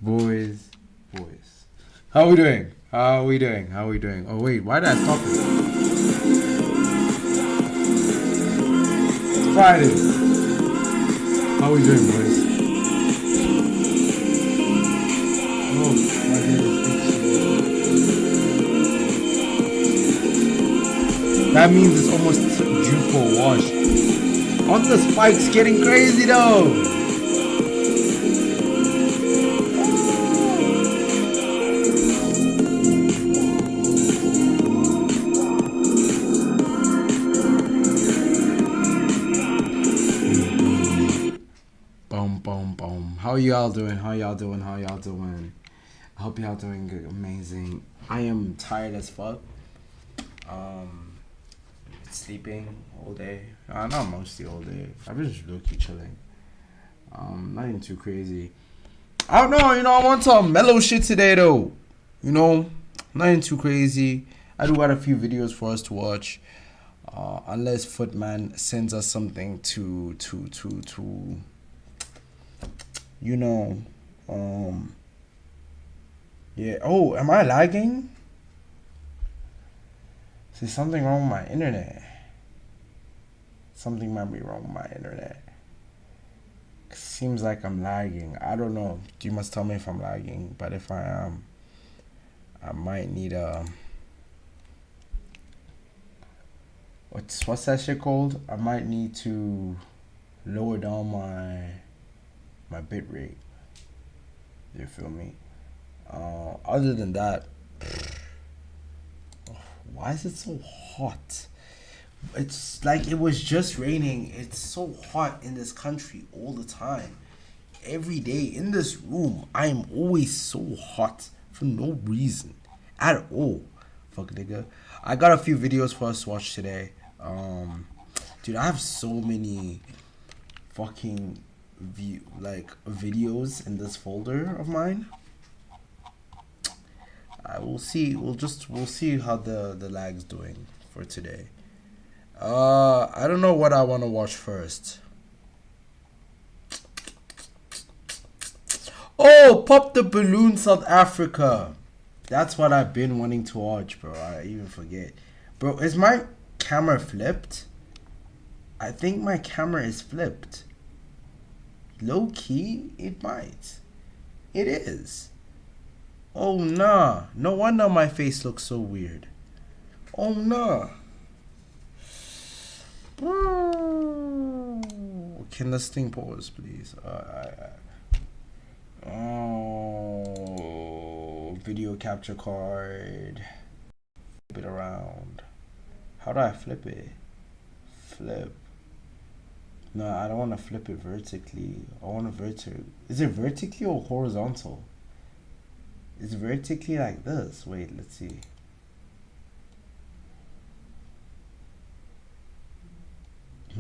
Boys, boys. How are we doing? How are we doing? How are we doing? Oh wait, why did I stop it? It's Friday. How are we doing, boys? Oh, my hair is itchy. That means it's almost due for a wash. Aren't the spikes getting crazy though? Boom, boom, boom. How y'all doing? How y'all doing? How y'all doing? I hope y'all doing good, amazing. I am tired as fuck. Sleeping all day. Not mostly all day. I've been just low-key chilling. Nothing too crazy. I don't know, I want some mellow shit today though. Nothing too crazy. I do got a few videos for us to watch. Unless Footman sends us something to yeah. Oh, am I lagging? Is something wrong with my internet? Something might be wrong with my internet. Seems like I'm lagging. I don't know. You must tell me if I'm lagging. But if I am, I might need what's that shit called? I might need to lower down my bit rate. You feel me? Other than that, why is it so hot? It's like it was just raining. It's so hot in this country all the time. Every day in this room, I am always so hot for no reason at all. Fuck nigga. I got a few videos for us to watch today. Dude, I have so many fucking videos in this folder of mine. We'll see. We'll see how the lag's doing for today. I don't know what I want to watch first. Oh, Pop the Balloon South Africa. That's what I've been wanting to watch, bro. I even forget. Bro, is my camera flipped? I think my camera is flipped. Low key, it might. It is. Oh nah. No wonder my face looks so weird. Oh nah. Can this thing pause, please? Video capture card. Flip it around. How do I flip it? Flip. No, I don't want to flip it vertically. I want to Is it vertically or horizontal? It's vertically like this. Wait, let's see.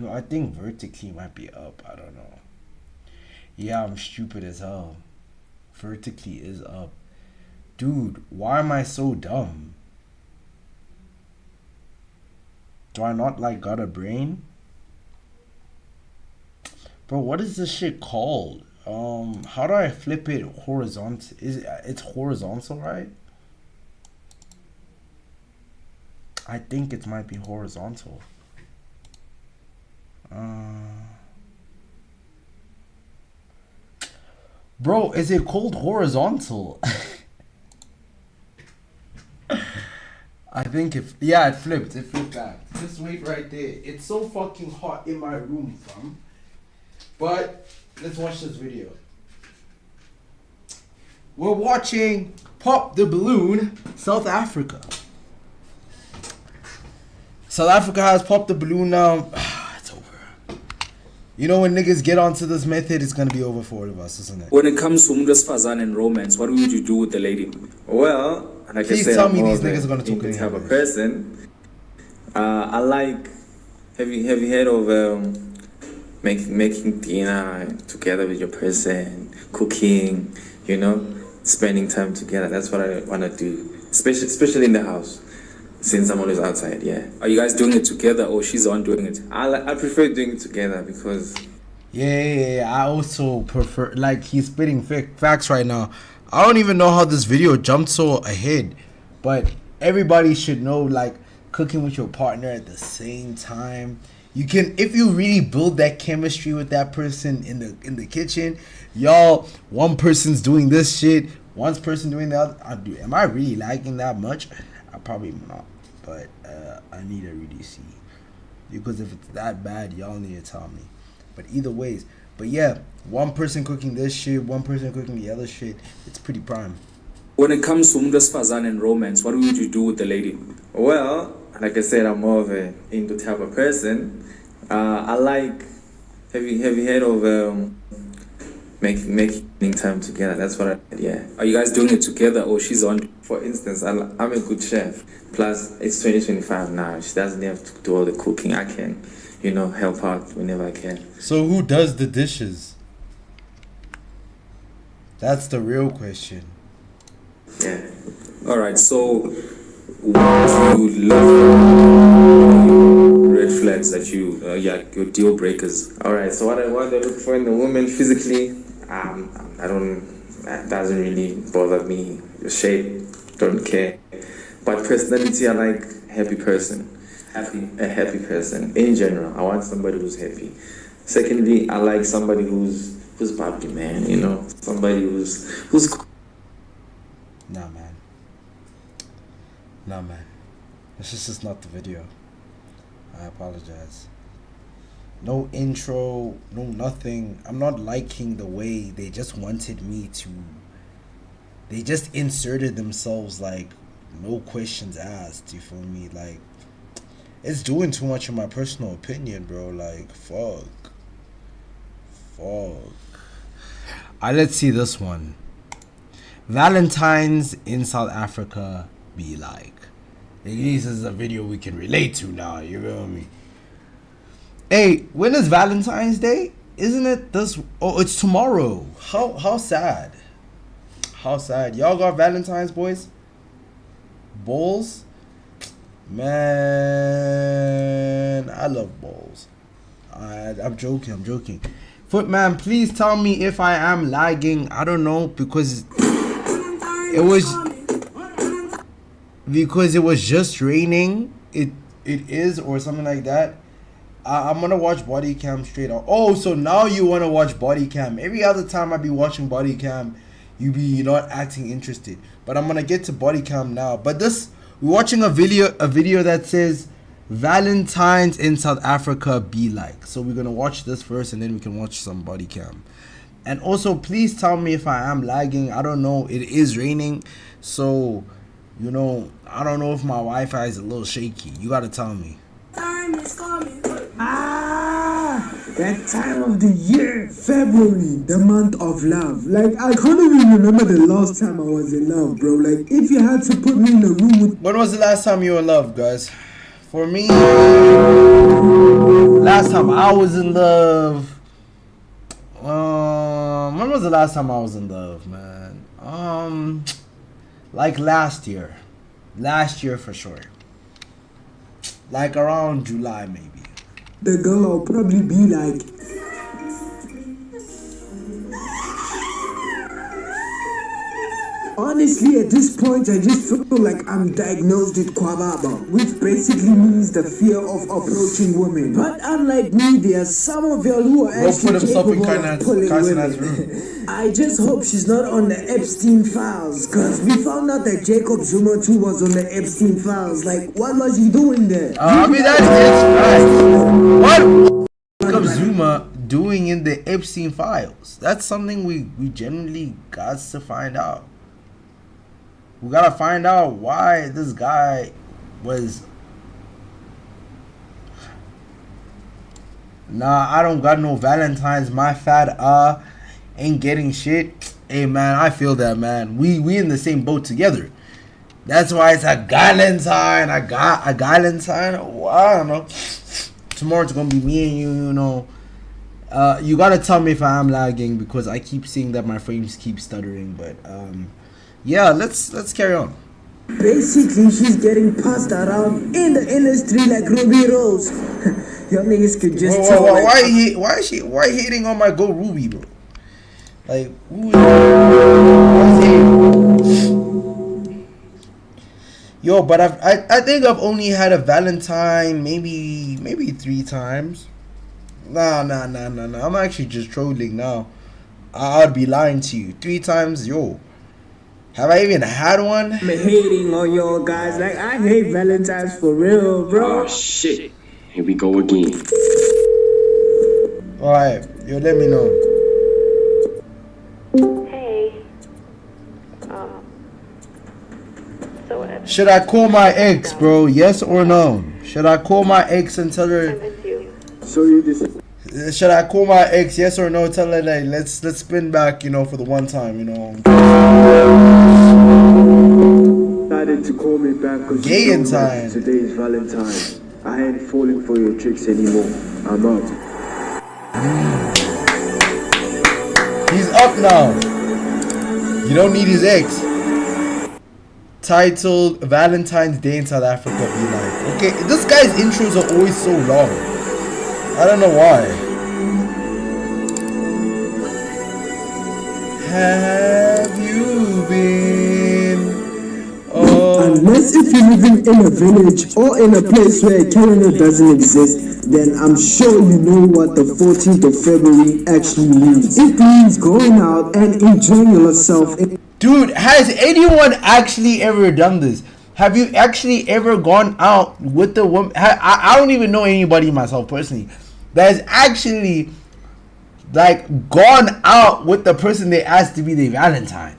I think vertically might be up. I don't know. Yeah, I'm stupid as hell. Vertically is up. Dude, why am I so dumb? Do I not got a brain? Bro, what is this shit called? How do I flip it horizontal? It's horizontal, right? I think it might be horizontal. Bro, is it called horizontal? I think it flipped. It flipped back. Just wait right there. It's so fucking hot in my room, fam. But let's watch this video. We're watching Pop the Balloon, South Africa. South Africa has popped the balloon now. It's over. When niggas get onto this method, it's gonna be over for all of us, isn't it? When it comes to Umundas Fazan and romance, what would you do with the lady? Well, like please I said, tell me these niggas are gonna talk type of person. I like. Have you heard of making dinner together with your person, cooking, spending time together? That's what I want to do, especially in the house, since I'm always outside. Yeah. Are you guys doing it together, or she's the one doing it? I prefer doing it together because Yeah. I also prefer, like, he's spitting facts right now. I don't even know how this video jumped so ahead, but everybody should know, like, cooking with your partner at the same time. You can, if you really build that chemistry with that person in the kitchen, y'all, one person's doing this shit, one person doing the other. Am I really liking that much? I probably not, but I need to really see, because if it's that bad, y'all need to tell me. But either ways, but yeah, one person cooking this shit, one person cooking the other shit, it's pretty prime. When it comes to umuntu wesifazane and romance, what would you do with the lady? Well, like I said, I'm more of a into type of person. I like. Have you heard of making time together? That's what yeah. Are you guys doing it together or she's on? For instance, I'm a good chef. Plus, it's 2025 now. She doesn't have to do all the cooking. I can, help out whenever I can. So who does the dishes? That's the real question. Yeah. Alright, so what do you love? Red flags that your deal breakers. All right. So what I look for in a woman physically, that doesn't really bother me. Your shape, don't care. But personality, I like a happy person. A happy person in general. I want somebody who's happy. Secondly, I like somebody who's bubbly, man. Somebody who's. Nah, man. This is just not the video. I apologize. No intro, no nothing. I'm not liking the way they just wanted me to. They just inserted themselves, like, no questions asked. You feel me? Like, it's doing too much in my personal opinion, bro. Like, fuck. Let's see this one. Valentine's in South Africa be like. At least this is a video we can relate to now. You feel me? Hey, when is Valentine's Day? Isn't it this? Oh, it's tomorrow. How sad. How sad. Y'all got Valentine's, boys? Bowls? Man, I love bowls. I'm joking. Footman, please tell me if I am lagging. I don't know, because it was just raining. It is, or something like that. I'm gonna watch body cam straight up. Oh, so now you want to watch body cam. Every other time I be watching body cam, you're not acting interested. But I'm gonna get to body cam now. But we're watching a video that says Valentine's in South Africa be like. So we're gonna watch this first, and then we can watch some body cam. And also, please tell me if I am lagging. I don't know. It is raining, so I don't know if my Wi-Fi is a little shaky. You gotta tell me. Time is coming. That time of the year, February, the month of love. Like, I can't even remember the last time I was in love, bro. Like, if you had to put me in a room with... When was the last time you were in love, guys? For me, last time I was in love... when was the last time I was in love, man? Like last year. Last year for sure. Like around July, maybe. The girl I'll probably be like... Honestly, at this point, I just feel like I'm diagnosed with Kwababa, which basically means the fear of approaching women. But unlike me, there are some of y'all who are actually capable of pulling women. I just hope she's not on the Epstein files, because we found out that Jacob Zuma too was on the Epstein files. Like, what was he doing there? That's right. What Jacob Zuma doing in the Epstein files? That's something we genuinely got to find out. We gotta find out why this guy was... Nah, I don't got no Valentine's. My fat ain't getting shit. Hey man, I feel that, man. We in the same boat together. That's why it's a Galentine. A Galentine. Oh, I don't know. Tomorrow it's gonna be me and you. You gotta tell me if I am lagging, because I keep seeing that my frames keep stuttering. But yeah, let's carry on. Basically, she's getting passed around in the industry like Ruby Rose. Y'all niggas could just Whoa, tell. whoa, like, why you hating on my Go Ruby, bro? Like, what's hating? Yo, but I think I've only had a Valentine maybe 3 times. Nah. I'm actually just trolling now. I'd be lying to you. 3 times, yo. Have I even had one? I'm hating on y'all guys. Like, I hate Valentine's for real, bro. Oh shit. Here we go again. Alright, yo, let me know. Hey. So what? Should I call my ex, bro? Yes or no? Should I call my ex and tell I her? miss you. So you this. Should I call my ex? Yes or no? Tell her like let's spin back, for the one time, Decided to call me back because Gay in time. today is Valentine. I ain't falling for your tricks anymore. I'm up. He's up now. You don't need his ex. Titled Valentine's Day in South Africa be like. Okay, this guy's intros are always so long. I don't know why. Have you been? Oh, Unless if you're living in a village or in a place where a calendar doesn't exist, then I'm sure you know what the 14th of February actually means. It means going out and enjoying yourself. dude, has anyone actually ever done this? Have you actually ever gone out with the woman? I don't even know anybody myself personally that has actually like gone out with the person they asked to be their Valentine.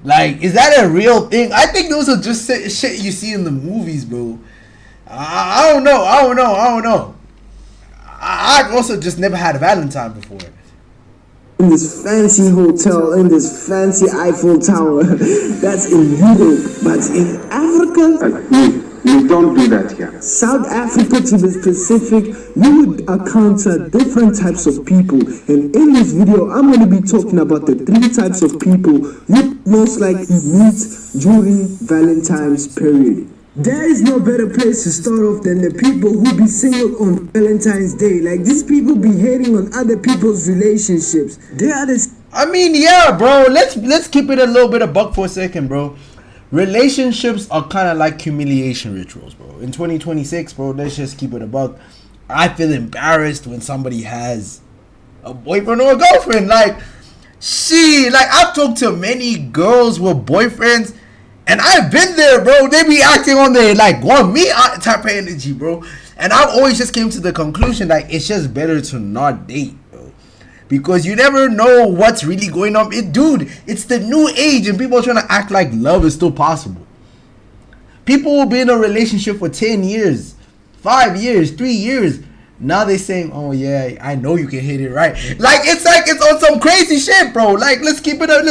Like, is that a real thing? I think those are just shit you see in the movies, bro. I don't know. I've also just never had a Valentine before. In this fancy hotel, in this fancy Eiffel Tower, that's illegal. But in Africa, You don't do that here. South Africa to be specific, you would encounter different types of people. And in this video, I'm going to be talking about the 3 types of people you most likely meet during Valentine's period. There is no better place to start off than the people who be single on Valentine's Day. Like, these people be hating on other people's relationships. They are the I mean, yeah, bro. Let's keep it a little bit a buck for a second, bro. Relationships are kind of like humiliation rituals, bro. In 2026, bro, let's just keep it a buck. I feel embarrassed when somebody has a boyfriend or a girlfriend. Like, I've talked to many girls with boyfriends, and I've been there, bro. They be acting on their, like, want me type of energy, bro. And I've always just came to the conclusion that it's just better to not date, bro. Because you never know what's really going on. Dude, it's the new age and people are trying to act like love is still possible. People will be in a relationship for 10 years, 5 years, 3 years. Now they saying, oh yeah, I know you can hit it right. Like it's on some crazy shit, bro. Like let's keep it up.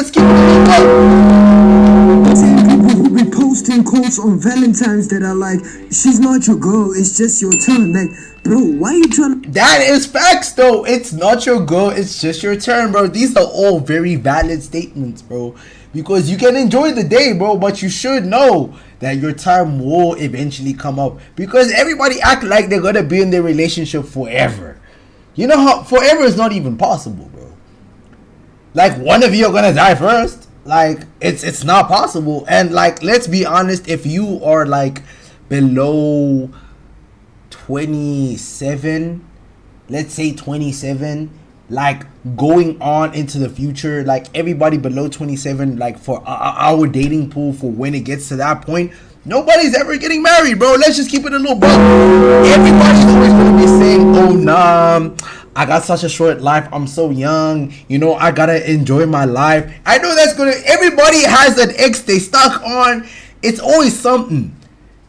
same people who be posting quotes on Valentine's that are like, she's not your girl, it's just your turn. Like, bro, why are you trying to... That is facts, though. It's not your girl, it's just your turn, bro. These are all very valid statements, bro. Because you can enjoy the day, bro, but you should know that your time will eventually come up. Because everybody act like they're gonna be in their relationship forever. You know how forever is not even possible, bro. Like, one of you are gonna die first. Like, it's not possible. And like, let's be honest, if you are like below 27, let's say 27, like going on into the future, like everybody below 27, like for our dating pool, for when it gets to that point, nobody's ever getting married, bro. Let's just keep it a little buck. Everybody's always gonna be saying, oh nah, I got such a short life, I'm so young, I gotta enjoy my life. I know everybody has an ex they stuck on. It's always something,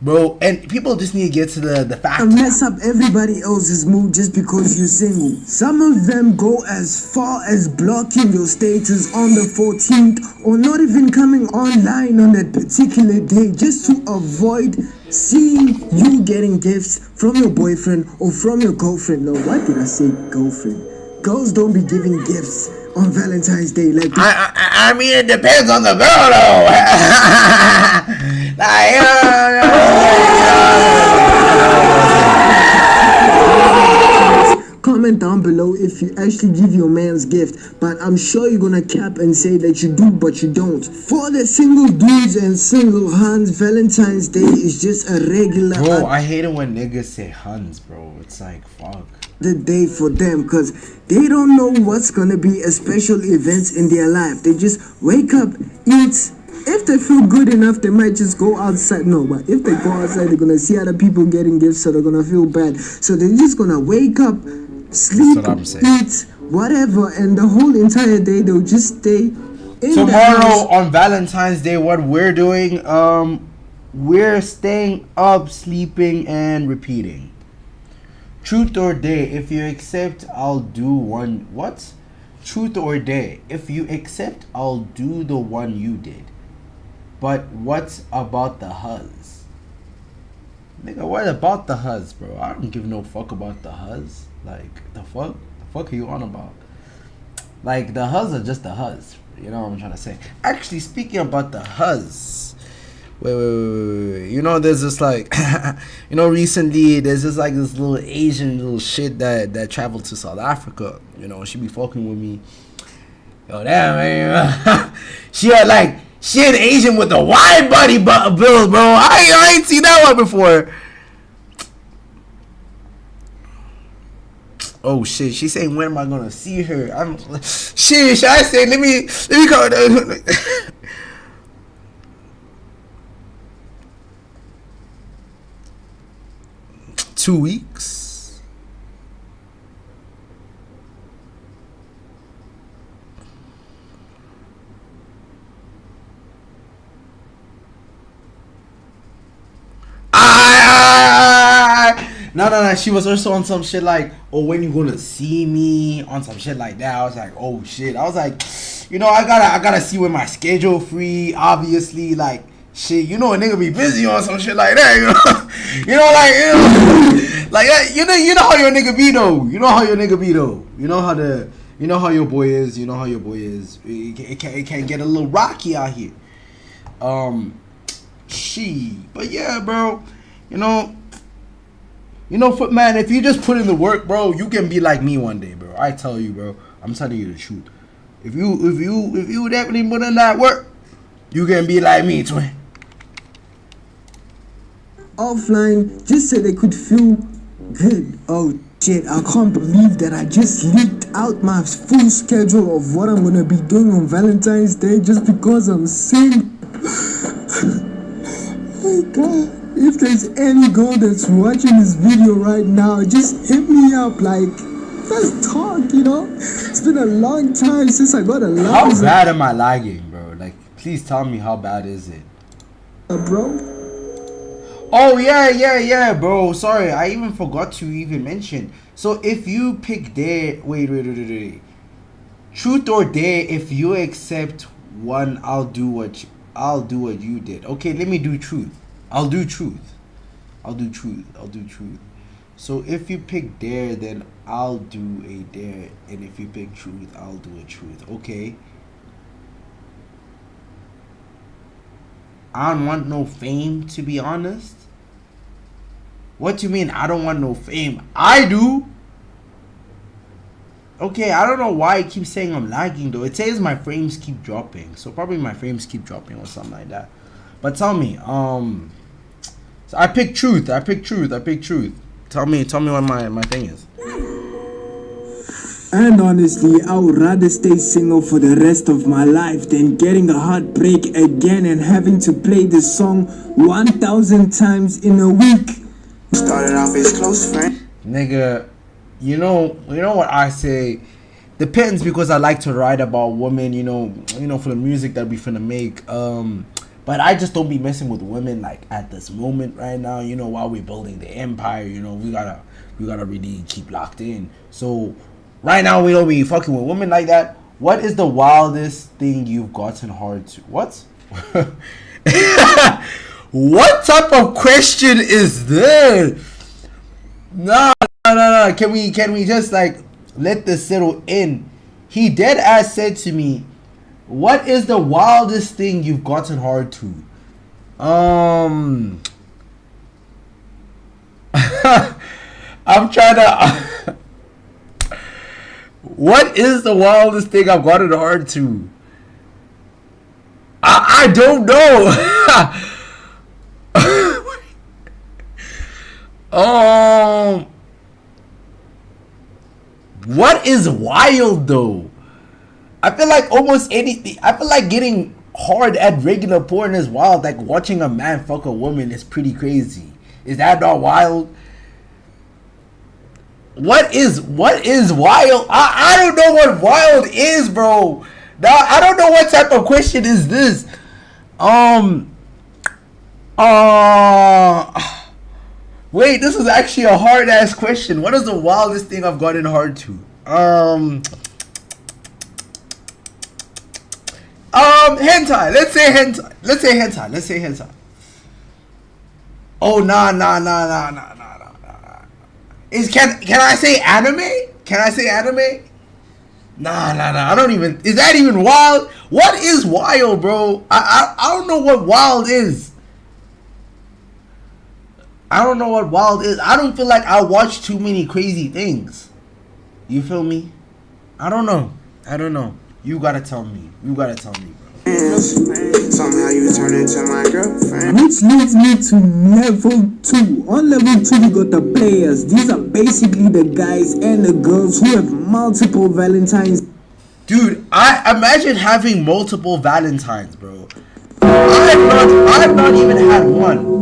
bro, and people just need to get to the fact. mess up everybody else's mood just because you're single. Some of them go as far as blocking your status on the 14th or not even coming online on that particular day just to avoid seeing you getting gifts from your boyfriend or from your girlfriend. No, why did I say girlfriend? Girls don't be giving gifts on Valentine's Day. Like, I mean, it depends on the girl, though. comment down below if you actually give your man's gift, but I'm sure you're gonna cap and say that you do, but you don't. For the single dudes and single huns, Valentine's Day is just a regular Bro, I hate it when niggas say huns, bro. It's like, fuck. the day for them, because they don't know what's gonna be a special events in their life. They just wake up, eat. If they feel good enough, they might just go outside. No, but if they go outside, they're gonna see other people getting gifts, so they're gonna feel bad. So they're just gonna wake up, sleep, what I'm saying. eat, whatever, and the whole entire day they'll just stay in the Tomorrow house. on Valentine's Day, what we're doing, we're staying up, sleeping, and repeating. Truth or dare, if you accept, I'll do one. What? Truth or dare, if you accept, I'll do the one you did. But what about the huzz? Nigga, what about the huzz, bro? I don't give no fuck about the huzz. Like, the fuck? The fuck are you on about? Like, the huzz are just the huzz. You know what I'm trying to say? Actually, speaking about the huzz. Wait. You know, there's this like, you know, recently there's just like this little Asian little shit that traveled to South Africa. You know, she be fucking with me. Yo, damn, man. She an Asian with a wide body build, bro. I ain't seen that one before. Oh shit, she's saying when am I gonna see her? Shit, should I say let me go. 2 weeks. No. She was also on some shit like, oh, when you gonna see me? On some shit like that. I was like, oh shit. I was like, you know, I gotta see when my schedule free. Obviously, like, shit, you know, a nigga be busy on some shit like that. You know, like you know how your nigga be though. You know how your nigga be though. You know how your boy is. You know how your boy is. It can get a little rocky out here. But yeah, bro. You know, Footman, if you just put in the work, bro, you can be like me one day, bro. I tell you, bro. I'm telling you the truth. If you definitely put in that work, you can be like me, twin. Offline, just so they could feel good. Oh shit, I can't believe that I just leaked out my full schedule of what I'm gonna be doing on Valentine's Day just because I'm single. Oh my god. If there's any girl that's watching this video right now, just hit me up, like, let's talk, you know? It's been a long time since I got a lot. How bad am I lagging, bro? Like, please tell me how bad is it? Bro? Oh, yeah, bro. Sorry, I even forgot to even mention. So, if you pick dare... Wait. Truth or dare, if you accept one, I'll do what you did. Okay, let me do truth. I'll do truth. So if you pick dare, then I'll do a dare. And if you pick truth, I'll do a truth. Okay. I don't want no fame, to be honest. What do you mean I don't want no fame? I do. Okay, I don't know why it keeps saying I'm lagging though. It says my frames keep dropping. So probably my frames keep dropping or something like that. But tell me, so I picked truth. Tell me what my thing is. And honestly, I would rather stay single for the rest of my life than getting a heartbreak again and having to play this song 1,000 times in a week. Started off as close friend. Nigga, you know what I say? Depends, because I like to write about women, you know, for the music that we finna make. But I just don't be messing with women like at this moment right now, you know, while we're building the empire, you know, we gotta really keep locked in. So right now we don't be fucking with women like that. What is the wildest thing you've gotten hard to? What? What type of question is this? No. Can we just like let this settle in? He dead ass said to me, what is the wildest thing you've gotten hard to? I'm trying to What is the wildest thing I've gotten hard to? I don't know. What is wild though? I feel like almost anything. I feel like getting hard at regular porn is wild. Like watching a man fuck a woman is pretty crazy. Is that not wild? What is wild? I don't know what wild is, bro. Now I don't know what type of question is this. Wait, this is actually a hard ass question. What is the wildest thing I've gotten hard to? Hentai. Let's say hentai. Oh, nah. Can I say anime? Nah. I don't even. Is that even wild? What is wild, bro? I don't know what wild is. I don't feel like I watch too many crazy things. You feel me? I don't know. You gotta tell me, bro. Somehow you turn into my girlfriend. Which leads me to level 2. On level 2 we got the players. These are basically the guys and the girls who have multiple Valentines. Dude, I imagine having multiple Valentines, bro. I've not even had one.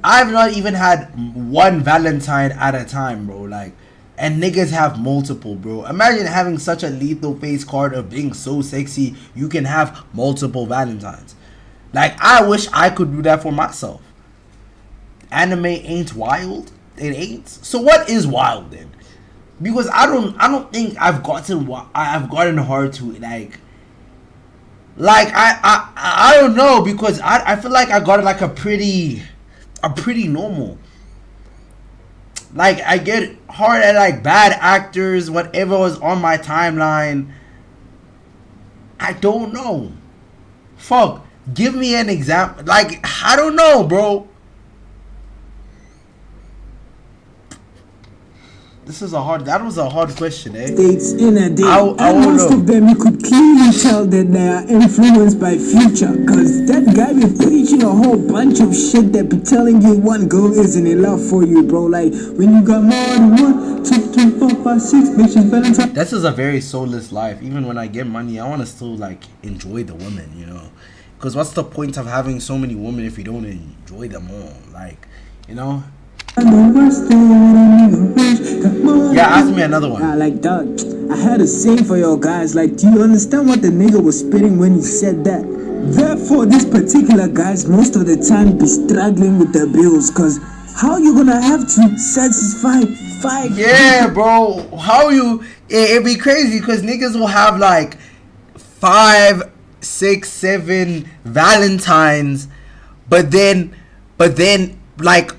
I've not even had one Valentine at a time, bro. Like, and niggas have multiple, bro. Imagine having such a lethal face card of being so sexy you can have multiple Valentines. Like, I wish I could do that for myself. Anime ain't wild. It ain't. So what is wild then? Because I don't think I've gotten hard to I don't know, because I feel like I got like a pretty normal. Like, I get hard at like bad actors, whatever was on my timeline. I don't know. Fuck. Give me an example. Like, I don't know, bro. That was a hard question, eh? Dates in a day. I And most know. of them you could clearly tell that they are influenced by Future. Cause that guy be preaching a whole bunch of shit that be telling you one girl isn't enough for you, bro. Like, when you got more than 1, 2, 3, 4, 5, 6 bitches Valentine. This is a very soulless life. Even when I get money, I want to still like enjoy the women, you know? Because what's the point of having so many women if you don't enjoy them all? Like, you know? Yeah, ask me another one. Like, dog, I had a saying for your guys. Like, do you understand what the nigga was spitting when he said that? Therefore, this particular guys most of the time be struggling with the bills. Cause how you gonna have to satisfy 5? Yeah, bro. How you? It'd be crazy because niggas will have like 5, 6, 7 Valentines, but then like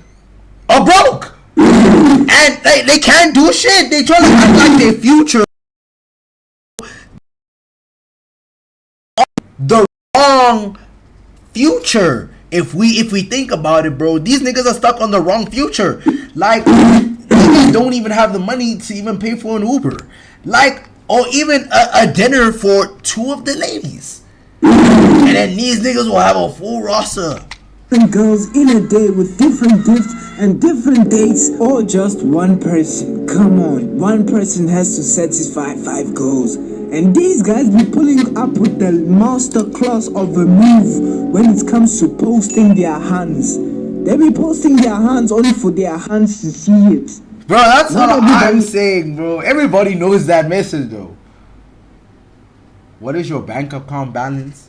are broke, and they can't do shit. They try to act like their future. The wrong future. If we think about it, bro, these niggas are stuck on the wrong future. Like, niggas don't even have the money to even pay for an Uber, like, or even a dinner for 2 of the ladies. And then these niggas will have a full roster. Girls in a day with different gifts and different dates, or just one person. Come on, one person has to satisfy 5 girls. And these guys be pulling up with the master class of a move when it comes to posting their hands. They be posting their hands only for their hands to see it. Bro, that's all I'm saying, bro. Everybody knows that message, though. What is your bank account balance?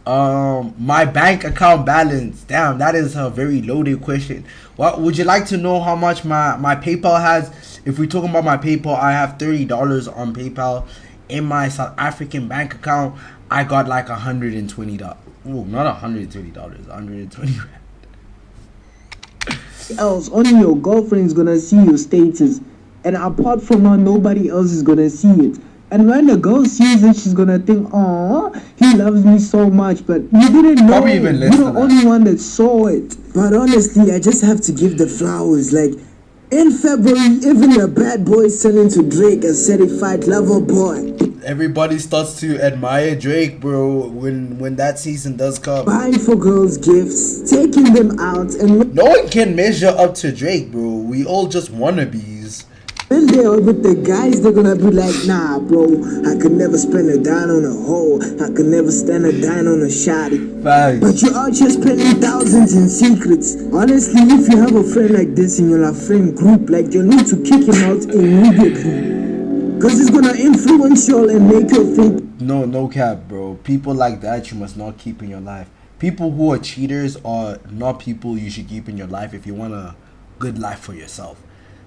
My bank account balance. Damn, that is a very loaded question. What would you like to know? How much my PayPal has? If we're talking about my PayPal, I have $30 on PayPal. In my South African bank account, I got like $120. Oh, not $120. $120. Else, only your girlfriend is gonna see your status, and apart from her, nobody else is gonna see it. And when the girl sees it, she's gonna think, "Oh, he loves me so much." But you didn't know. Probably even less You're than the only one that saw it. But honestly, I just have to give the flowers. Like, In February, even the bad boys turn into Drake, a certified lover boy. Everybody starts to admire Drake, bro, when that season does come. Buying for girls gifts, taking them out, and No one can measure up to Drake, bro. We all just wannabes. when they're with the guys, they're gonna be like, nah, bro, I could never spend a dime on a hoe. I could never stand a dime on a shawty. Facts. But you out here spending thousands in secrets. Honestly, if you have a friend like this in your friend group, like, you need to kick him out immediately. Cause it's gonna influence you all and make you think. No cap, bro. People like that you must not keep in your life. People who are cheaters are not people you should keep in your life if you want a good life for yourself.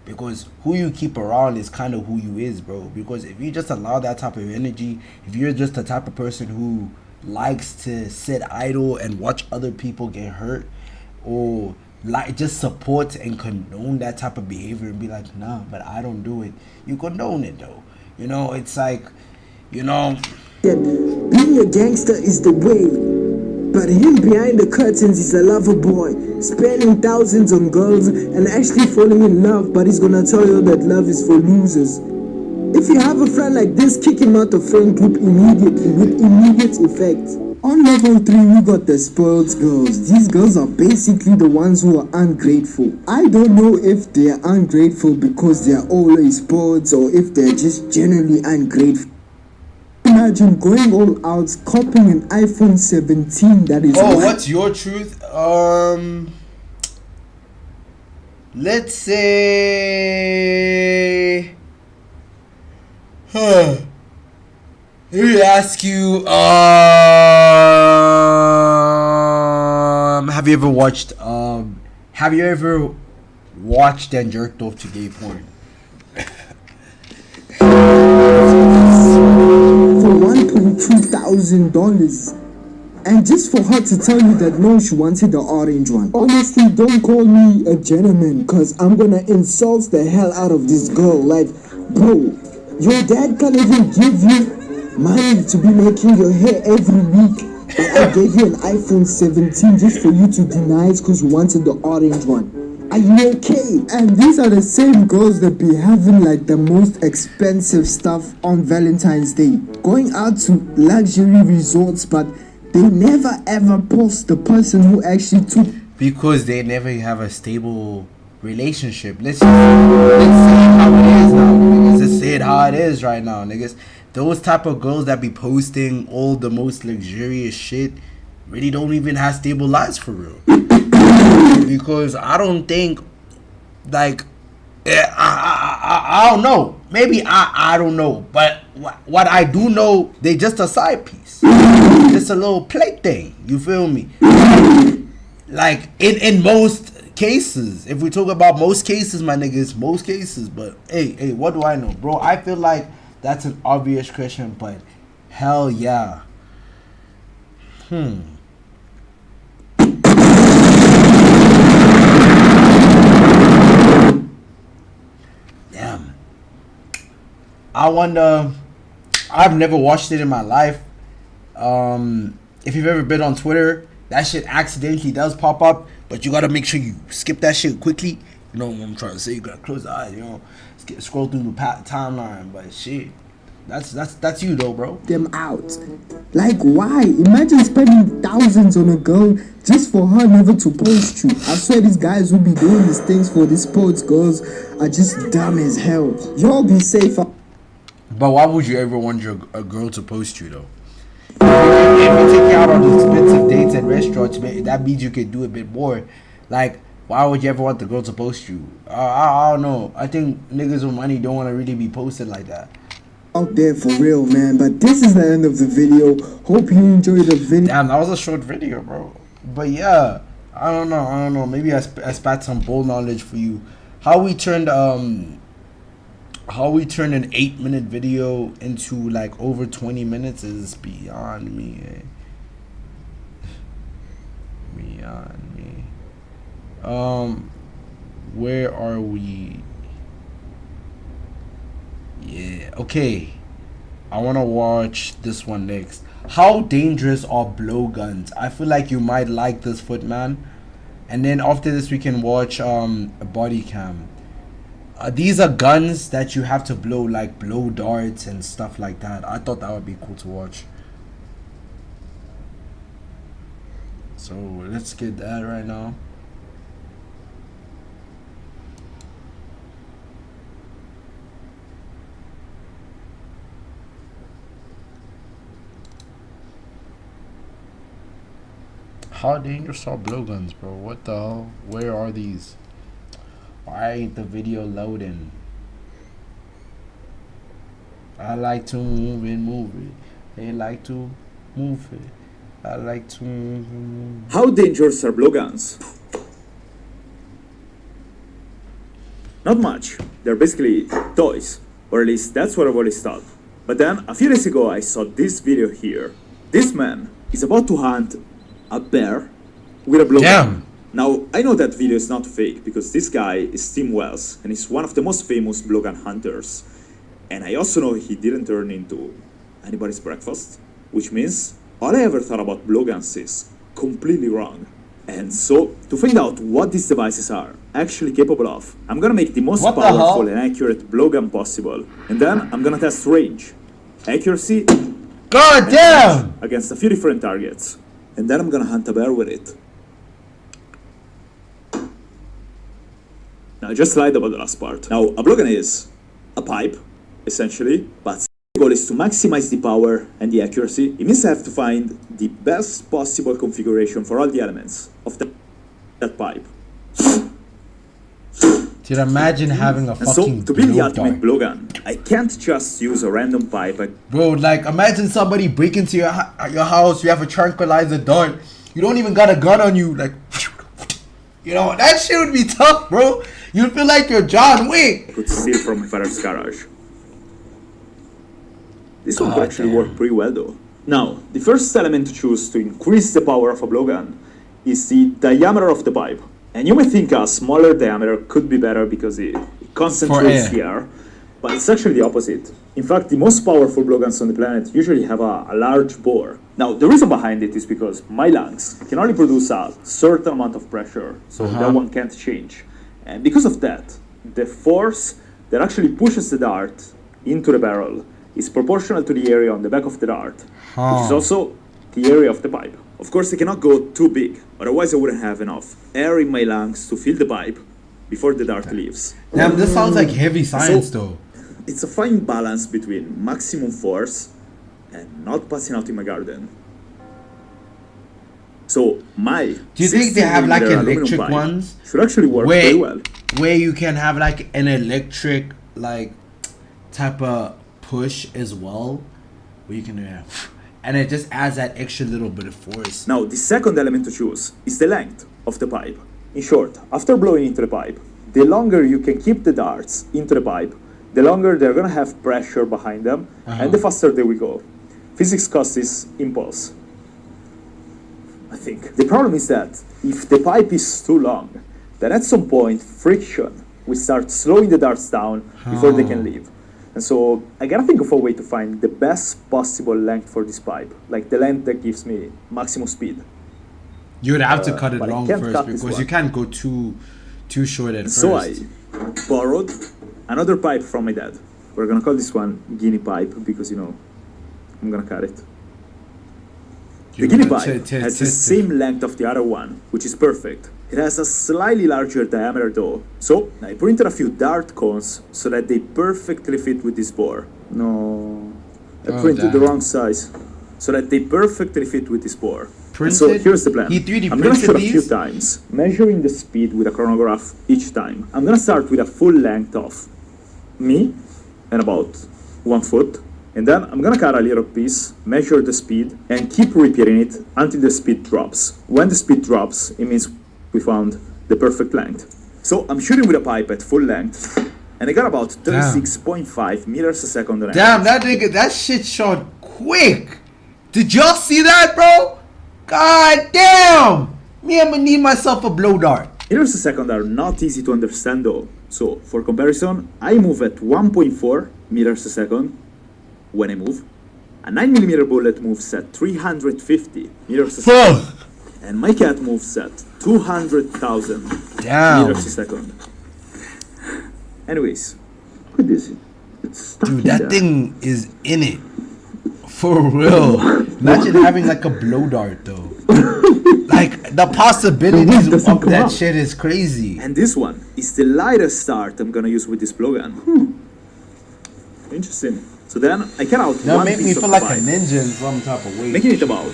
Because who you keep around is kind of who you is, bro. Because if you just allow that type of energy, if you're just the type of person who likes to sit idle and watch other people get hurt, or like just support and condone that type of behavior and be like, nah, but I don't do it, you condone it though. You know, it's like, you know, That being a gangster is the way, but him behind the curtains is a lover boy, spending thousands on girls and actually falling in love, but he's gonna tell you that love is for losers. If you have a friend like this, kick him out of friend group immediately with immediate effect. On level 3, we got the spoiled girls. These girls are basically the ones who are ungrateful. I don't know if they are ungrateful because they are always spoiled or if they're just generally ungrateful. Imagine going all out, copying an iPhone 17 that is. oh, what's your truth? Let's say, let me ask you, have you ever watched and jerked off to gay porn? For $1,200, and just for her to tell you that no, she wanted the orange one. Honestly, don't call me a gentleman, cause I'm gonna insult the hell out of this girl. Like, bro, your dad can't even give you money to be making your hair every week, but I gave you an iPhone 17 just for you to deny it because you wanted the orange one. Are you okay? And these are the same girls that be having like the most expensive stuff on Valentine's Day, going out to luxury resorts, but they never ever post the person who actually took. Because they never have a stable relationship. Let's say it how it is now, niggas. Let's say it how it is right now, niggas. Those type of girls that be posting all the most luxurious shit really don't even have stable lives for real. Because I don't think, like, I don't know. Maybe I don't know. But what I do know, they just a side piece. Just a little plate thing. You feel me? Like, in most cases, if we talk about most cases, my niggas, most cases. But hey, what do I know, bro? I feel like that's an obvious question, but hell yeah. Damn. I wonder. I've never watched it in my life. If you've ever been on Twitter, that shit accidentally does pop up, but you gotta make sure you skip that shit quickly. You know what I'm trying to say? You gotta close the eyes, you know, scroll through the timeline. But shit, that's you though, bro. Them out. Like, why? Imagine spending thousands on a girl just for her never to post you. I swear these guys who be doing these things for these sports girls are just dumb as hell. Y'all be safe. But why would you ever want a girl to post you though? If you take you out on expensive dates at restaurants, that means you can do a bit more. Like, why would you ever want the girl to post you? I don't know. I think niggas with money don't want to really be posted like that. Out there for real, man. But this is the end of the video. Hope you enjoyed the video. Damn, that was a short video, bro. But yeah, I don't know. Maybe I spat some bull knowledge for you. How we turned an 8-minute video into like over 20 minutes is beyond me. Beyond me. Where are we? Yeah, okay. I want to watch this one next. How dangerous are blowguns? I feel like you might like this, Footman. And then after this we can watch a body cam. These are guns that you have to blow, like blow darts and stuff like that. I thought that would be cool to watch. So let's get that right now. How dangerous are blowguns, bro? What the hell? Where are these? Why ain't the video loading? I like to move it. They like to move it. I like to move it. How dangerous are blowguns? Not much. They're basically toys. Or at least that's what I've always thought. But then, a few days ago, I saw this video here. This man is about to hunt a bear with a blowgun. Damn. Now, I know that video is not fake because this guy is Tim Wells and he's one of the most famous blowgun hunters. And I also know he didn't turn into anybody's breakfast, which means all I ever thought about blowguns is completely wrong. And so, to find out what these devices are actually capable of, I'm gonna make the most powerful and accurate blowgun possible. And then I'm gonna test range, accuracy, God damn! against a few different targets. And then I'm gonna hunt a bear with it. Now, I just lied about the last part. Now, a blowgun is a pipe, essentially, but the goal is to maximize the power and the accuracy. It means I have to find the best possible configuration for all the elements of that pipe. Dude, imagine having a And fucking so, to build the blow ultimate dart. blowgun, I can't just use a random pipe. Bro, like imagine somebody break into your house, you have a tranquilizer dart, you don't even got a gun on you, like, you know, that shit would be tough, bro. You'd feel like you're John Wick. Could steal from my father's garage. This one could actually work pretty well though. Now, the first element to choose to increase the power of a blowgun is the diameter of the pipe. And you may think a smaller diameter could be better because it concentrates the air, but it's actually the opposite. In fact, the most powerful blowguns on the planet usually have a large bore. Now, the reason behind it is because my lungs can only produce a certain amount of pressure, so that one can't change. And because of that, the force that actually pushes the dart into the barrel is proportional to the area on the back of the dart, which is also the area of the pipe. Of course, I cannot go too big, otherwise I wouldn't have enough air in my lungs to fill the pipe before the dart leaves. Damn, this sounds like heavy science though. It's a fine balance between maximum force and not passing out in my garden. So my Do you think they have like electric ones? Should actually work very well. Where you can have like an electric like type of push as well, where you can and it just adds that extra little bit of force. Now, the second element to choose is the length of the pipe. In short, after blowing into the pipe, the longer you can keep the darts into the pipe, the longer they're gonna have pressure behind them, and the faster they will go. Physics calls this impulse, I think. The problem is that if the pipe is too long, then at some point, friction will start slowing the darts down before they can leave. And so I gotta think of a way to find the best possible length for this pipe, like the length that gives me maximum speed. You would have to cut it but I long can't first cut this because one. you can't go too short at So first. I borrowed another pipe from my dad. We're gonna call this one guinea pipe because, you know, I'm gonna cut it. The guinea pipe has the same length of the other one, which is perfect. It has a slightly larger diameter though, so I printed a few dart cones so that they perfectly fit with this bore. No, I printed the wrong size, so that they perfectly fit with this bore. And so here's the plan. He 3D I'm gonna printed shoot a few these? times, measuring the speed with a chronograph each time. I'm gonna start with a full length of me, and about 1 foot. And then I'm gonna cut a little piece, measure the speed, and keep repeating it until the speed drops. When the speed drops, it means we found the perfect length. So I'm shooting with a pipe at full length, and I got about 36.5 meters a second. Damn, that nigga, that shit shot quick. Did y'all see that, bro? God damn! Me, I'm gonna need myself a blow dart. Meters a second are not easy to understand though. So for comparison, I move at 1.4 meters a second when I move. A 9mm bullet moves at 350 meters a second. And my cat moves at 200,000 meters a second. Anyways, look at this. It's stuck Dude, in that there. thing is in it. For real. Imagine having like a blow dart though. Like the possibilities The wind doesn't of come that out. shit is crazy. And this one is the lightest dart I'm gonna use with this blowgun. Interesting. So then I cut out That one made me piece of feel like a pipe, ninja in some type of way. making it about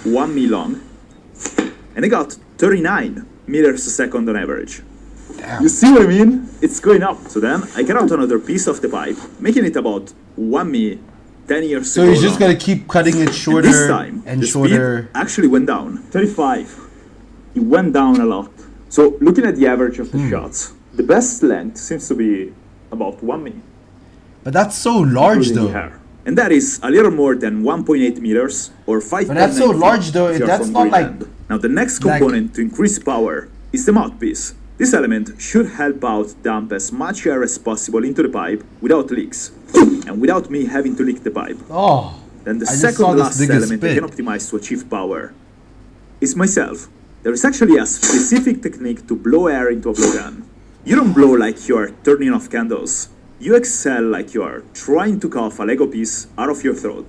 1 me long, and I got 39 meters a second on average. Damn. You see what I mean? It's going up. So then I cut out another piece of the pipe, making it about 1 me 10 years So ago he's just long. gonna keep cutting it And shorter this time, and the shorter. speed actually went down. 35. It went down a lot. So looking at the average of the Hmm. shots, the best length seems to be about 1 me. But that's so large including the though. hair. And that is a little more than 1.8 meters or 5. But that's so large, though, that's not like- Now the next like- component to increase power is the mouthpiece. This element should help out dump as much air as possible into the pipe without leaks, and without me having to leak the pipe. Oh. Then the I just saw second this last nigga element I spit. can optimize to achieve power is myself. There is actually a specific technique to blow air into a blowgun. You don't blow like you are turning off candles. You exhale like you are trying to cough a Lego piece out of your throat.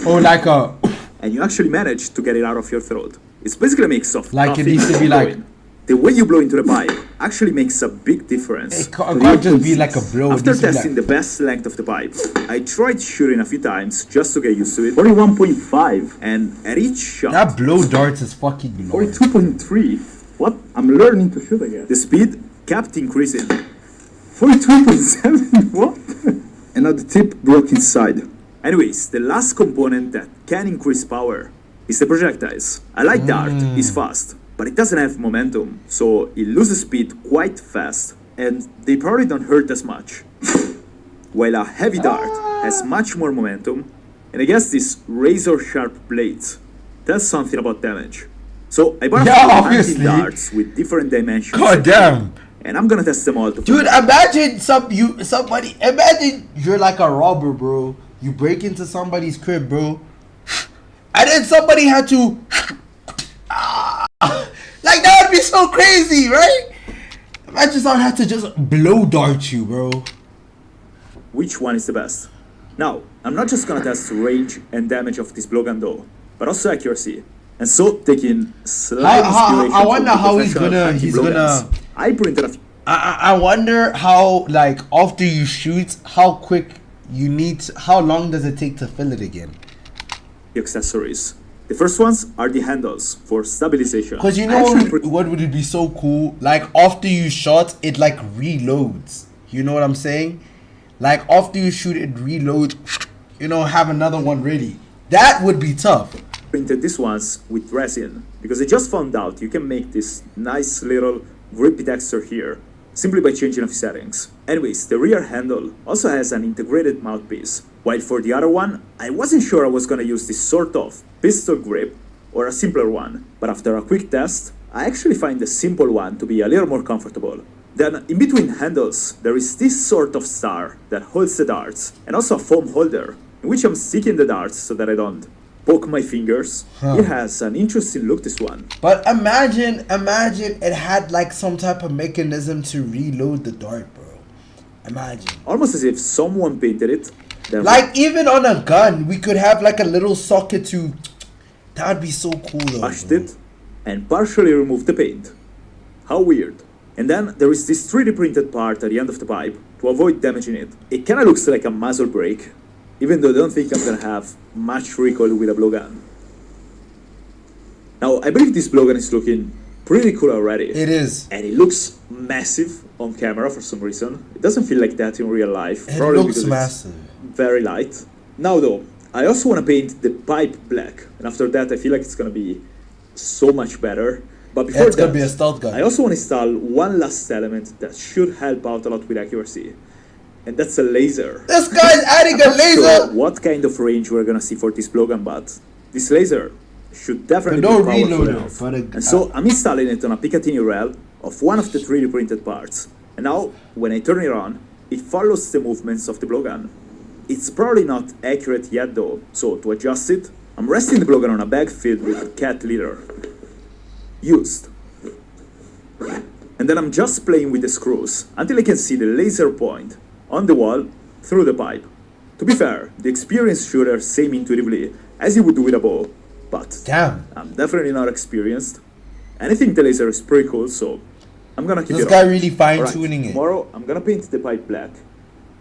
Oh, like a. And you actually manage to get it out of your throat. It's basically a mix of Like it coughing needs to and be like- blowing. The way you blow into the pipe actually makes a big difference. It can't just be like a blow. It After needs to be testing like- the best length of the pipe, I tried shooting a few times just to get used to it. 41.5, and at each shot, That blow darts is fucking large. 42.3. What? I'm learning to shoot again. The speed kept increasing. 42.7. What? And now the tip broke inside. Anyways, the last component that can increase power is the projectiles. A light dart is fast, but it doesn't have momentum, so it loses speed quite fast, and they probably don't hurt as much. While a heavy dart has much more momentum, and I guess these razor-sharp blades tell something about damage. So I bought Yeah, a few obviously. darts with different dimensions. God damn. And I'm gonna test them all to Dude, imagine imagine you're like a robber, bro. You break into somebody's crib, bro. And then somebody had to like that would be so crazy, right? Imagine someone had to just blow dart you, bro. which one is the best. Now, I'm not just gonna test range and damage of this blowgun though, but also accuracy. And so, taking slight inspiration I wonder from how he's professional gonna- hunting he's blowguns, gonna- I printed a few I wonder how, like, after you shoot, how quick you need how long does it take to fill it again? accessories. The first ones are the handles for stabilization. Because you I know actually what would it be so cool? Like after you shot, it like reloads. You know what I'm saying? Like after you shoot, it reloads. You know, have another one ready. That would be tough. printed these ones with resin because I just found out you can make this nice little grippy texture here simply by changing a few settings. Anyways, the rear handle also has an integrated mouthpiece, while for the other one, I wasn't sure I was gonna use this sort of pistol grip or a simpler one, but after a quick test, I actually find the simple one to be a little more comfortable. Then, in between handles, there is this sort of star that holds the darts, and also a foam holder, in which I'm sticking the darts so that I don't poke my fingers. It has an interesting look, this one. But imagine it had like some type of mechanism to reload the dart, bro. Imagine. Almost as if someone painted it. Then Like even on a gun, we could have like a little socket to. That'd be so cool though. washed bro. it and partially removed the paint. How weird. And then there is this 3D printed part at the end of the pipe to avoid damaging it. It kinda looks like a muzzle brake, even though I don't think I'm gonna have much recoil with a blowgun. Now, I believe this blowgun is looking pretty cool already. It is. And it looks massive on camera for some reason. It doesn't feel like that in real life. It probably looks because massive. it's very light. Now though, I also want to paint the pipe black. And after that, I feel like it's going to be so much better. But before It's that, gonna be a stealth gun. I also want to install one last element that should help out a lot with accuracy. And that's a laser. This guy's adding a Not sure laser. what kind of range we're gonna see for this blowgun, but this laser should definitely But no be powerful reloader, enough. but And so I'm installing it on a Picatinny rail of one of the 3D printed parts. And now, when I turn it on, it follows the movements of the blowgun. It's probably not accurate yet though, so to adjust it, I'm resting the blowgun on a bag filled with cat litter. Used. and then I'm just playing with the screws until I can see the laser point on the wall through the pipe. To be fair, the experienced shooters aim intuitively as you would do with a bow, but Damn. I'm definitely not experienced. And I think the laser is pretty cool, so I'm gonna keep This it guy on. really fine-tuning it. Tomorrow I'm gonna paint the pipe black,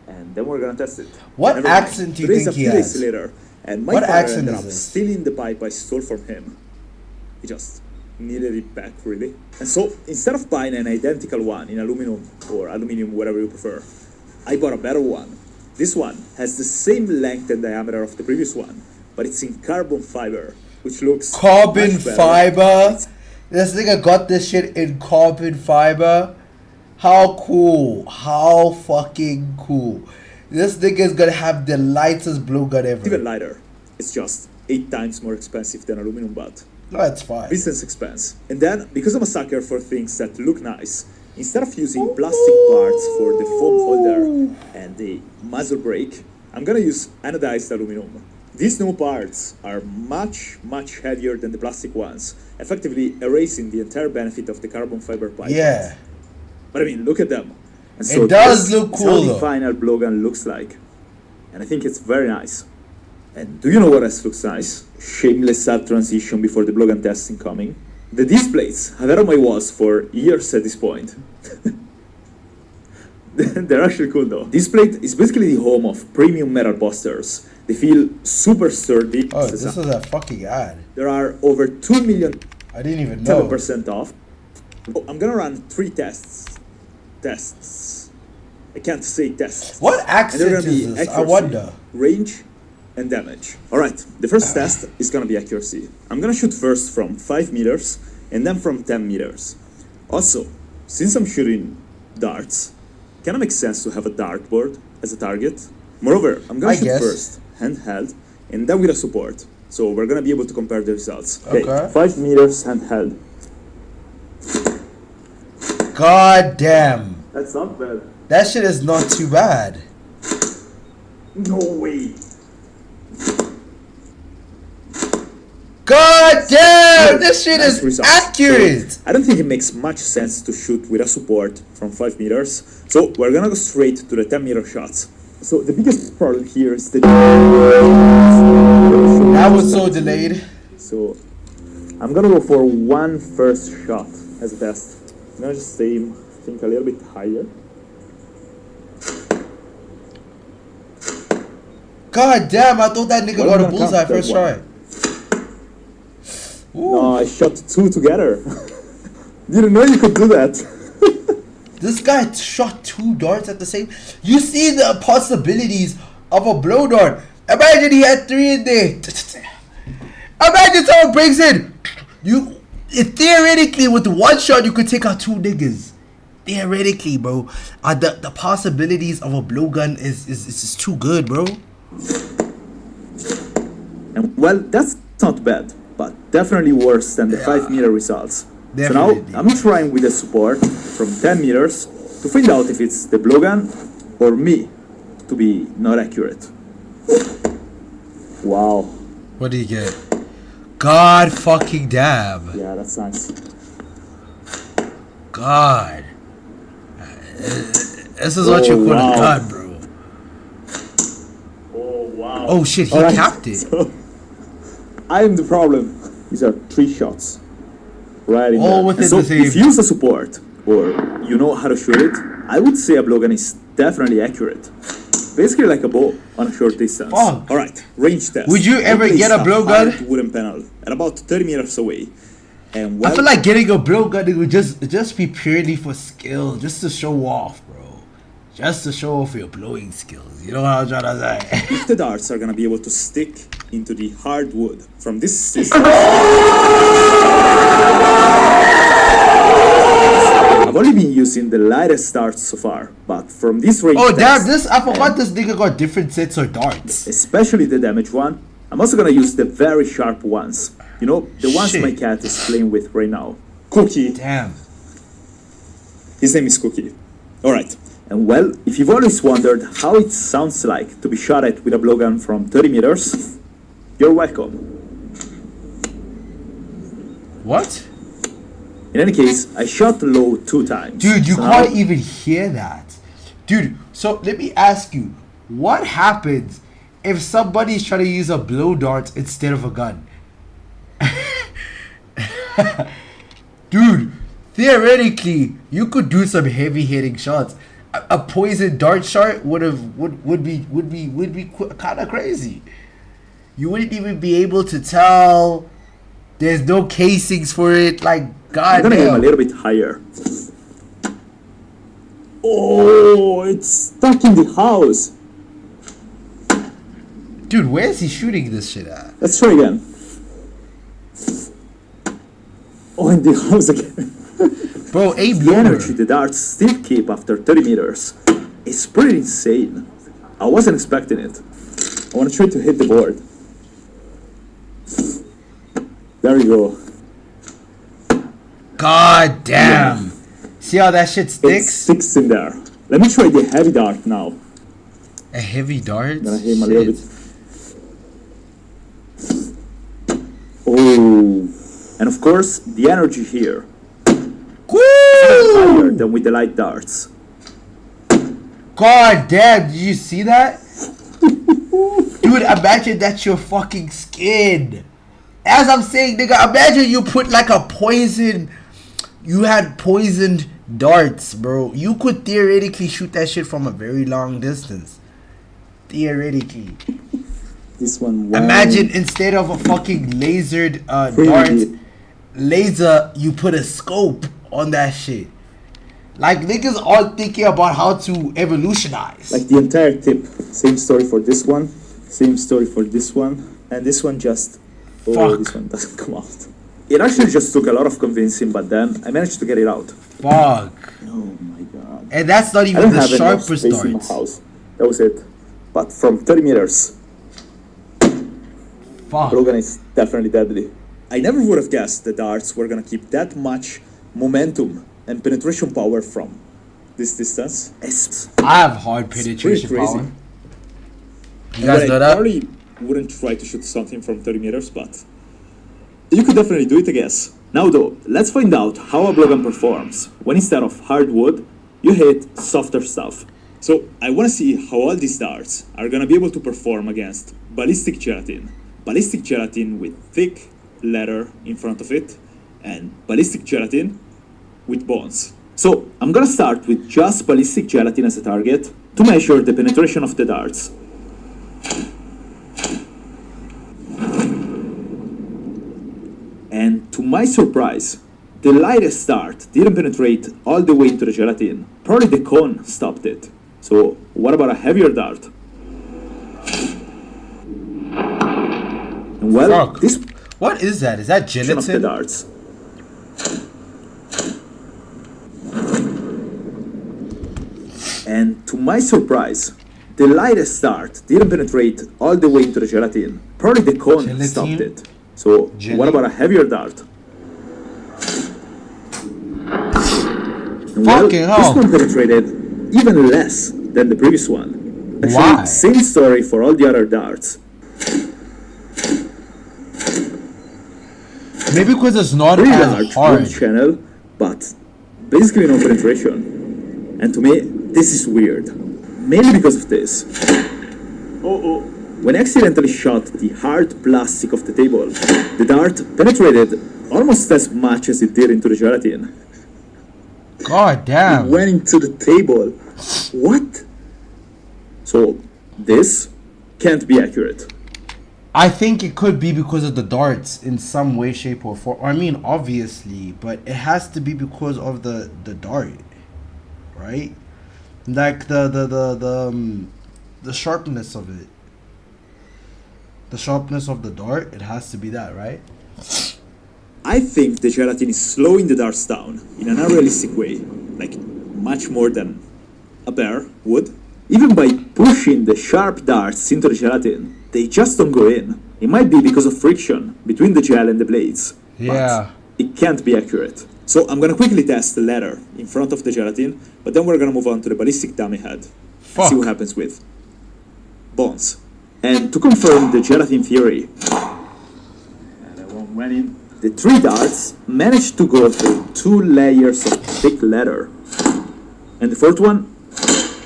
and then we're gonna test it. What Never mind. accent do you Today's think a he few days has? later, and my What father accent ended is up this? stealing the pipe I stole from him. He just needed it back, really. And so instead of buying an identical one in aluminum or aluminium, whatever you prefer, I bought a better one. This one has the same length and diameter of the previous one, but it's in carbon fiber, which looks Carbon much better. fiber? This nigga got this shit in carbon fiber? How cool. How fucking cool. This nigga's gonna have the lightest blue gun ever. Even lighter. It's just 8 times more expensive than aluminum, but No, that's fine. business expense. And then, because I'm a sucker for things that look nice, instead of using plastic parts for the foam holder and the muzzle brake, I'm gonna use anodized aluminum. These new parts are much, much heavier than the plastic ones, effectively erasing the entire benefit of the carbon fiber pipe. Yeah. But I mean, look at them. And It does this look is cool, how the though. final blowgun looks like. And I think it's very nice. And do you know what else looks nice? Shameless sub transition before the blowgun testing coming. The displays I've had on my walls for years at this point. They're actually cool though. This plate is basically the home of premium metal posters. They feel super sturdy. Oh, this is a fucking ad. There are over 2 million I didn't even know. 7% off. Oh, I'm gonna run 3 tests. I can't say tests. What And accent they're gonna is be this? I accuracy, wonder. range, and damage. Alright, the first test is gonna be accuracy. I'm gonna shoot first from 5 meters and then from 10 meters. Also, since I'm shooting darts, can it make sense to have a dartboard as a target? Moreover, I'm gonna I shoot guess. first handheld and then with a support. So we're gonna be able to compare the results. Okay. 5 meters handheld. God damn. That's not bad. That shit is not too bad. No way. God damn! This shit Nice is results. accurate! So, I don't think it makes much sense to shoot with a support from 5 meters. So we're gonna go straight to the 10-meter shots. So the biggest problem here is the... That was so delayed. So I'm gonna go for one first shot as a test. I'm gonna just aim, I think, a little bit higher. God damn, I thought that nigga Well, got a I'm gonna bullseye count that first one. try. No, I shot 2 together. Didn't know you could do that. This guy shot 2 darts at the same. You see the possibilities of a blow dart. Imagine he had 3 in there. Imagine someone breaks in. Theoretically, with one shot, you could take out 2 niggas. Theoretically, bro, the possibilities of a blowgun is too good, bro. And well, that's not bad, but definitely worse than the 5-meter results. Definitely. So now I'm trying with the support from 10 meters to find out if it's the blowgun or me to be not accurate. Wow. What do you get? God fucking damn. Yeah, that's nice. God. This is what you call wow. a gun, bro. Oh, wow. Oh shit, he Alright, capped it. so I am the problem. These are 3 shots. Right in All there. within And so the same- if you use a support, or you know how to shoot it, I would say a blowgun is definitely accurate. Basically like a bow on a short distance. Fuck. Alright, range test. Would you ever I placed get a blowgun? hard wooden panel at about 30 meters away. And I well, feel like getting a blowgun, it would just be purely for skill, just to show off, bro. Just to show off your blowing skills. You know what I'm trying to say? if the darts are gonna be able to stick into the hard wood from this system. I've only been using the lightest darts so far, but from this range Oh damn, test, I forgot this nigga got different sets of darts. especially the damage one, I'm also gonna use the very sharp ones. You know, the ones Shit. my cat is playing with right now. Cookie. Damn. His name is Cookie. Alright. And well, if you've always wondered how it sounds like to be shot at with a blowgun from 30 meters, you're welcome. What? In any case, I shot low 2 times. Dude, you So now- can't even hear that. Dude, so let me ask you, what happens if somebody's trying to use a blow dart instead of a gun? Dude, theoretically, you could do some heavy hitting shots. A poison dart shot would be kind of crazy. You wouldn't even be able to tell. There's no casings for it. Like, I'm gonna aim a goddamn. little bit higher. Oh, it's stuck in the house. Dude, where's he shooting this shit at? Let's try again. Oh, in the house again. Bro, aim The lower. energy the darts still keep after 30 meters is pretty insane. I wasn't expecting it. I want to try to hit the board. There you go. God damn. See how that shit It sticks? sticks in there. Let me try the heavy dart now. A heavy dart? Gonna aim a little Shit. bit. Oh. And of course, the energy here. Higher Woo! than with the light darts. God damn, did you see that? Dude, imagine that's your fucking skin. As I'm saying, nigga, imagine you put like a poison. You had poisoned darts, bro. You could theoretically shoot that shit from a very long distance. Theoretically. This one. Imagine instead of a fucking lasered Pretty dart, deep. laser, you put a scope on that shit. Like, niggas are thinking about how to evolutionize. Like the entire tip. Same story for this one. Same story for this one. And this one just. Oh, Fuck. this one doesn't come out. It actually just took a lot of convincing, but then I managed to get it out. Fuck. Oh my god. And that's not I even don't the have enough sharpest space in my darts. house. That was it. But from 30 meters, Fuck. Logan is definitely deadly. I never would have guessed the darts were gonna keep that much momentum and penetration power from this distance. It's I have hard pretty penetration crazy. power. You guys know that? probably wouldn't try to shoot something from 30 meters, but you could definitely do it, I guess. Now though, let's find out how a blowgun performs when instead of hard wood, you hit softer stuff. So I want to see how all these darts are gonna be able to perform against ballistic gelatin. Ballistic gelatin with thick leather in front of it, and ballistic gelatin with bones. So I'm gonna start with just ballistic gelatin as a target to measure the penetration of the darts. And to my surprise, the lightest dart didn't penetrate all the way into the gelatin. Probably the cone stopped it. So what about a heavier dart? And well, Fuck. this What is that? Is that of the gelatin? darts. And to my surprise, the lightest dart didn't penetrate all the way into the gelatin. Probably the cone Gelatin? stopped it. So Jelly? what about a heavier dart? And well, Fucking hell. this one penetrated even less than the previous one. Actually, Why? same story for all the other darts. Maybe because it's not Pretty as large hard. wood channel, but basically no penetration. And to me, this is weird. Mainly because of this. When I accidentally shot the hard plastic of the table, the dart penetrated almost as much as it did into the gelatin. God damn. Went into the table. What? So, this can't be accurate. I think it could be because of the darts in some way, shape, or form. I mean, obviously, but it has to be because of the dart, right? Like the sharpness of it, the sharpness of the dart. It has to be that, right? I think the gelatin is slowing the darts down in an unrealistic way, like much more than a bear would. Even by pushing the sharp darts into the gelatin, they just don't go in. It might be because of friction between the gel and the blades. Yeah. But it can't be accurate. So I'm gonna quickly test the leather in front of the gelatin, but then we're gonna move on to the ballistic dummy head. And Fuck. see what happens with bones. And to confirm the gelatin theory. And that one went in. The 3 darts managed to go through 2 layers of thick leather. And the 4th one,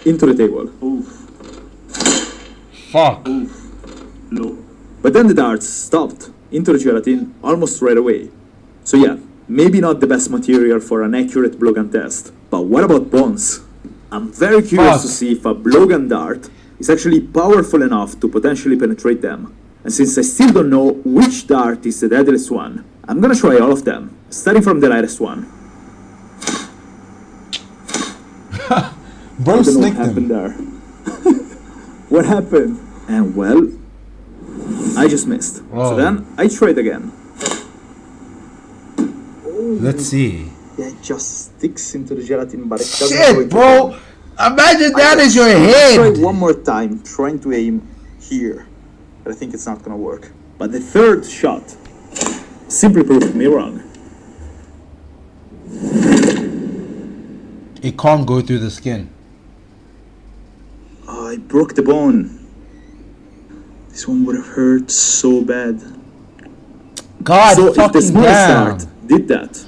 into the table. Fuck. No. But then the darts stopped into the gelatin almost right away. So yeah, maybe not the best material for an accurate blowgun test. But what about bones? I'm very curious Fuck. to see if a blowgun dart is actually powerful enough to potentially penetrate them. And since I still don't know which dart is the deadliest one, I'm gonna try all of them, starting from the lightest one. Bro I don't know what slicked happened him. there. What happened? And well, I just missed. Oh. So then I tried again. Let's see. Yeah, it just sticks into the gelatin, but it doesn't go Shit, into bro! the- Imagine that is your Try head! one more time, trying to aim here. But I think it's not gonna work. But the 3rd shot simply proved me wrong. It can't go through the skin. Oh, I broke the bone. This one would have hurt so bad. God So if fucking the smallest damn. dart did that,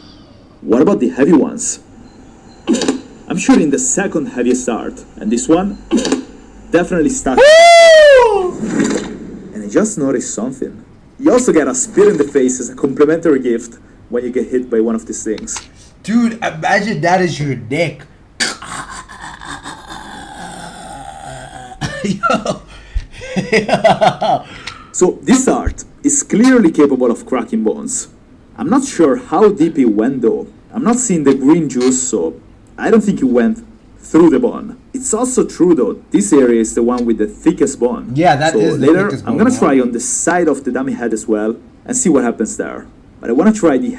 what about the heavy ones? I'm shooting the 2nd heaviest dart, and this one definitely stuck. And I just noticed something. You also get a spit in the face as a complimentary gift when you get hit by one of these things. Dude, imagine that is your dick. Yo. So this dart is clearly capable of cracking bones. I'm not sure how deep it went though. I'm not seeing the green juice, so I don't think it went through the bone. It's also true though, this area is the one with the thickest bone. Yeah, that so is the later thickest I'm bone, gonna yeah. try on the side of the dummy head as well and see what happens there. But I wanna try the